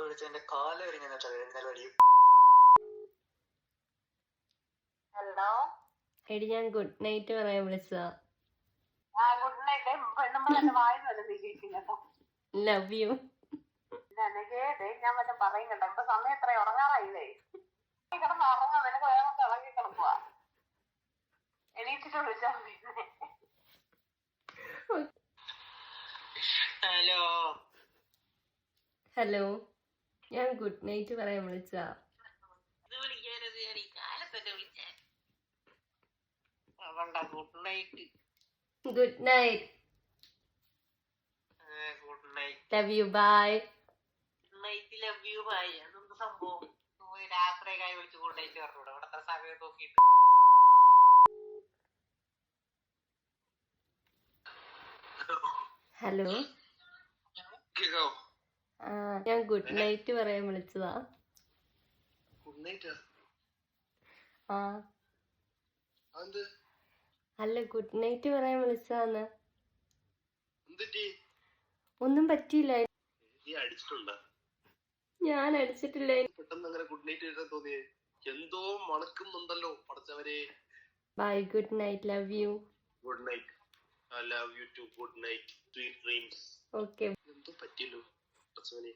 Hello എടി, ഞാൻ good night പറയാൻ വിളിച്ചതാ. Good night. പെണ്ണുമ്പോൾ എന്റെ വായിന്നല്ല കേട്ടോ. Love you. ഞാൻ വല്ലതും പറയും കേട്ടോ. ഇപ്പൊ സമയം എത്ര ഉറങ്ങാറായില്ലേ? കിടന്ന് ഉറങ്ങാൻ നിനക്ക് വേറെ ഇറങ്ങി കിടക്കുക. എണീറ്റിട്ട് വിളിച്ചാ മതി. ഹലോ ഹലോ, ഞാൻ ഗുഡ് നൈറ്റ് പറയാൻ വിളിച്ചതാ. Good night. Good night. Good night. Love you. Bye. Good night. Love you. Bye. അതെന്ത് സംഭവം? രാത്രി കാര്യം വിളിച്ച് ഗുഡ് നൈറ്റ് പറഞ്ഞൂടെ? ഇവിടെ അത്ര സമയം നോക്കിയിട്ട്. ഹലോ, ഞാൻ ഗുഡ് നൈറ്റ് പറയാൻ വിളിച്ചതാ. Good night. ആ അല്ല, ഗുഡ് നൈറ്റ് പറയാൻ വിളിച്ചതാന്ന്. ഒന്നും പറ്റിയില്ല. ഞാൻ അടിച്ചിട്ടില്ല. പെട്ടെന്ന് അങ്ങനെ ഗുഡ് നൈറ്റ് എഴുതാൻ തോന്നിയേ? എന്തോ മണക്കുന്നുണ്ടല്ലോ പടച്ചവരെ. Bye. Good night. Love you. Good night. I love you too. Good night. Sweet dreams. Okay. എന്തോ പറ്റിയല്ലോ പടച്ചവനെ.